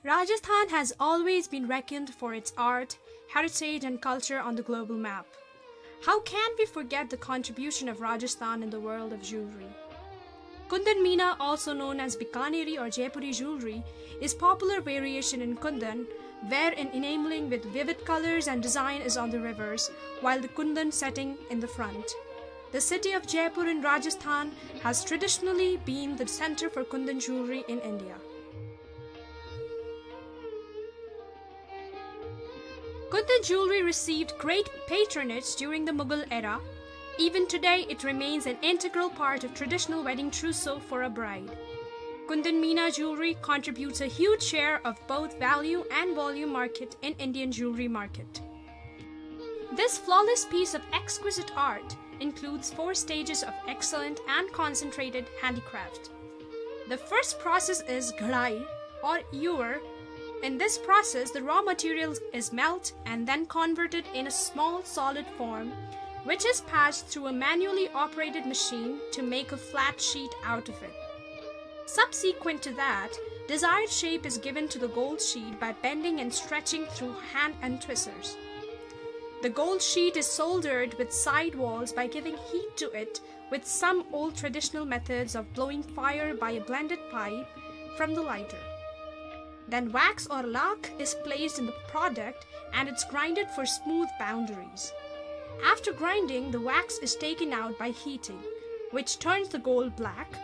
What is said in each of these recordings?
Rajasthan has always been reckoned for its art, heritage and culture on the global map. How can we forget the contribution of Rajasthan in the world of jewelry? Kundan Meena, also known as Bikaneri or Jaipuri jewelry, is popular variation in Kundan, where an enameling with vivid colors and design is on the rivers, while the Kundan setting in the front. The city of Jaipur in Rajasthan has traditionally been the center for Kundan jewelry in India. Kundan jewelry received great patronage during the Mughal era. Even today, it remains an integral part of traditional wedding trousseau for a bride. Kundan Meena jewelry contributes a huge share of both value and volume market in Indian jewelry market. This flawless piece of exquisite art includes 4 stages of excellent and concentrated handicraft. The first process is ghadai or ewer. In this process, the raw material is melted and then converted in a small solid form, which is passed through a manually operated machine to make a flat sheet out of it. Subsequent to that, desired shape is given to the gold sheet by bending and stretching through hand and twisters. The gold sheet is soldered with side walls by giving heat to it with some old traditional methods of blowing fire by a blended pipe from the lighter. Then wax or lac is placed in the product and it's grinded for smooth boundaries. After grinding, the wax is taken out by heating, which turns the gold black.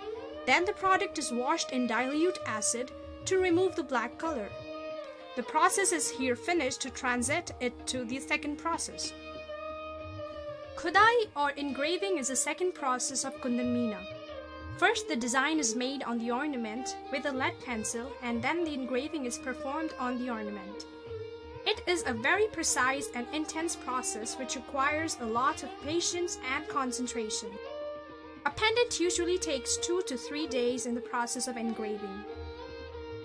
Then the product is washed in dilute acid to remove the black color. The process is here finished to transit it to the second process. Khudai or engraving is the second process of Kundan Meena. First, the design is made on the ornament with a lead pencil and then the engraving is performed on the ornament. It is a very precise and intense process which requires a lot of patience and concentration. A pendant usually takes 2 to 3 days in the process of engraving.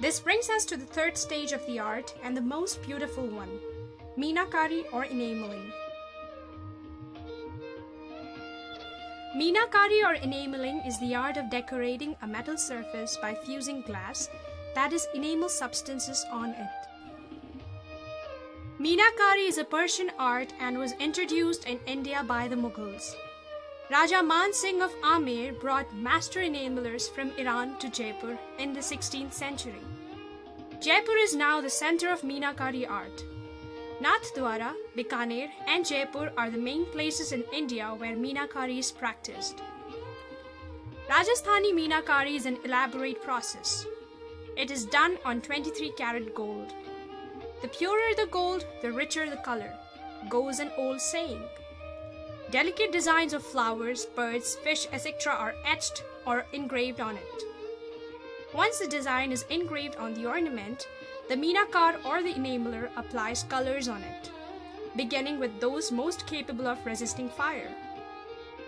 This brings us to the third stage of the art and the most beautiful one, Meenakari or enameling. Meenakari or enameling is the art of decorating a metal surface by fusing glass, that is, enamel substances on it. Meenakari is a Persian art and was introduced in India by the Mughals. Raja Man Singh of Amer brought master enamelers from Iran to Jaipur in the 16th century. Jaipur is now the center of Meenakari art. Nathdwara, Bikaner and Jaipur are the main places in India where Meenakari is practiced. Rajasthani Meenakari is an elaborate process. It is done on 23-karat gold. The purer the gold, the richer the color, goes an old saying. Delicate designs of flowers, birds, fish, etc. are etched or engraved on it. Once the design is engraved on the ornament, the Meenakar or the enameler applies colors on it, beginning with those most capable of resisting fire.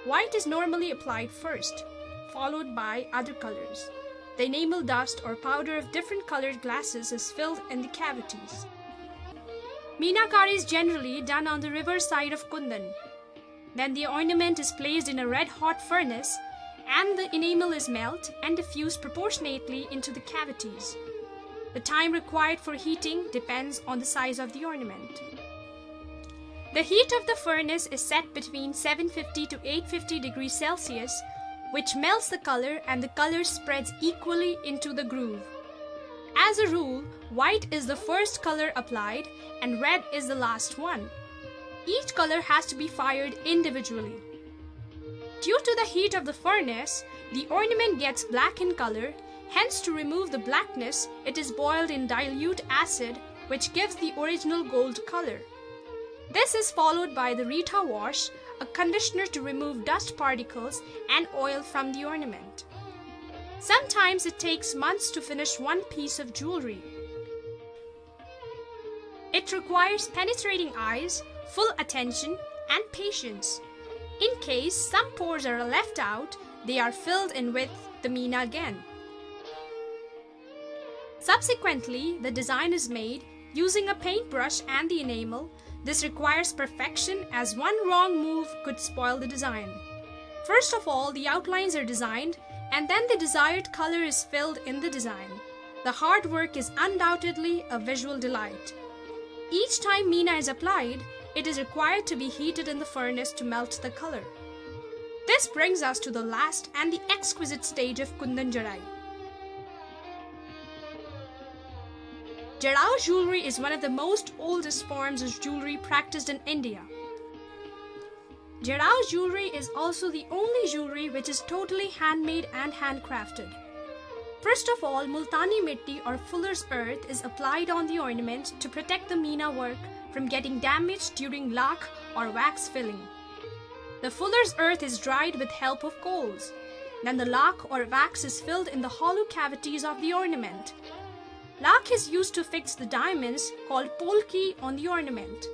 White is normally applied first, followed by other colors. The enamel dust or powder of different colored glasses is filled in the cavities. Meenakari is generally done on the river side of Kundan. Then the ornament is placed in a red-hot furnace and the enamel is melted and diffused proportionately into the cavities. The time required for heating depends on the size of the ornament. The heat of the furnace is set between 750 to 850 degrees Celsius, which melts the color and the color spreads equally into the groove. As a rule, white is the first color applied and red is the last one. Each color has to be fired individually. Due to the heat of the furnace, the ornament gets black in color. Hence, to remove the blackness, it is boiled in dilute acid, which gives the original gold color. This is followed by the Rita wash, a conditioner to remove dust particles and oil from the ornament. Sometimes it takes months to finish one piece of jewelry. It requires penetrating eyes, full attention, and patience. In case some pores are left out, they are filled in with the Meena again. Subsequently, the design is made using a paintbrush and the enamel. This requires perfection as one wrong move could spoil the design. First of all, the outlines are designed and then the desired color is filled in the design. The hard work is undoubtedly a visual delight. Each time meena is applied, it is required to be heated in the furnace to melt the color. This brings us to the last and the exquisite stage of Kundan Jewellery. Jarao jewellery is one of the most oldest forms of jewellery practiced in India. Jarao jewellery is also the only jewellery which is totally handmade and handcrafted. First of all, multani mitti or fuller's earth is applied on the ornament to protect the meena work from getting damaged during lakh or wax filling. The fuller's earth is dried with help of coals. Then the lakh or wax is filled in the hollow cavities of the ornament. Lakh is used to fix the diamonds called polki on the ornament.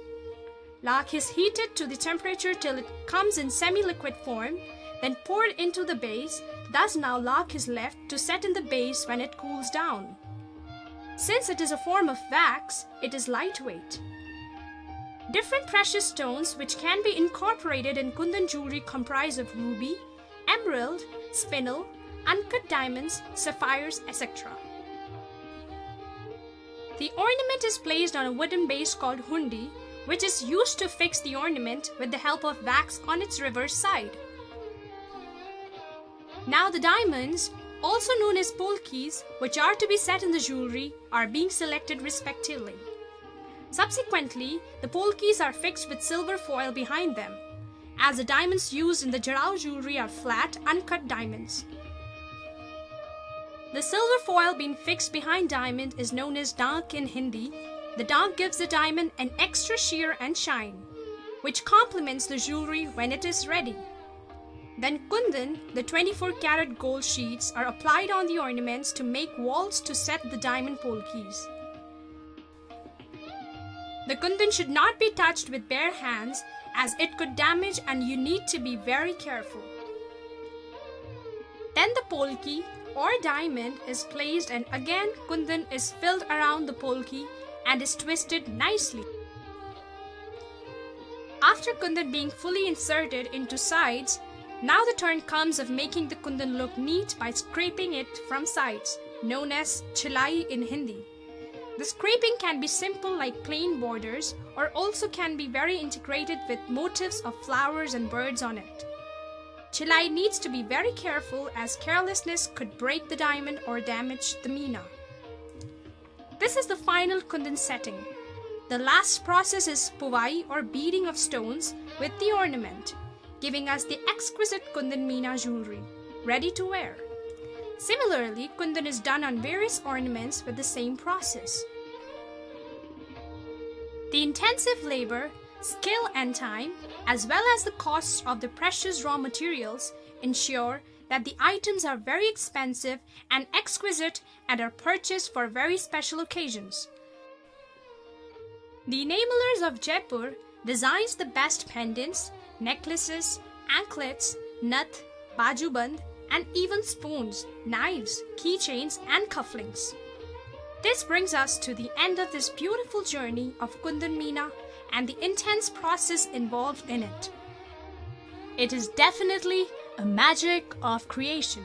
Lakh is heated to the temperature till it comes in semi-liquid form, then poured into the base. Thus now lakh is left to set in the base when it cools down. Since it is a form of wax, it is lightweight. Different precious stones which can be incorporated in Kundan jewellery comprise of ruby, emerald, spinel, uncut diamonds, sapphires, etc. The ornament is placed on a wooden base called hundi, which is used to fix the ornament with the help of wax on its reverse side. Now the diamonds, also known as polkis, which are to be set in the jewellery, are being selected respectively. Subsequently, the polkis are fixed with silver foil behind them, as the diamonds used in the Jarao jewellery are flat, uncut diamonds. The silver foil being fixed behind diamond is known as dank in Hindi. The dank gives the diamond an extra sheer and shine, which complements the jewellery when it is ready. Then kundan, the 24-karat gold sheets, are applied on the ornaments to make walls to set the diamond polkis. The kundan should not be touched with bare hands as it could damage and you need to be very careful. Then the polki or diamond is placed and again kundan is filled around the polki and is twisted nicely. After kundan being fully inserted into sides, now the turn comes of making the kundan look neat by scraping it from sides, known as chilai in Hindi. The scraping can be simple like plain borders or also can be very integrated with motifs of flowers and birds on it. Chilai needs to be very careful as carelessness could break the diamond or damage the meena. This is the final kundan setting. The last process is puvai or beading of stones with the ornament, giving us the exquisite kundan meena jewellery, ready to wear. Similarly, kundan is done on various ornaments with the same process. The intensive labor, skill and time, as well as the costs of the precious raw materials ensure that the items are very expensive and exquisite and are purchased for very special occasions. The enamelers of Jaipur designs the best pendants, necklaces, anklets, nut, bajuband, and even spoons, knives, keychains, and cufflinks. This brings us to the end of this beautiful journey of Kundan Meena and the intense process involved in it. It is definitely a magic of creation.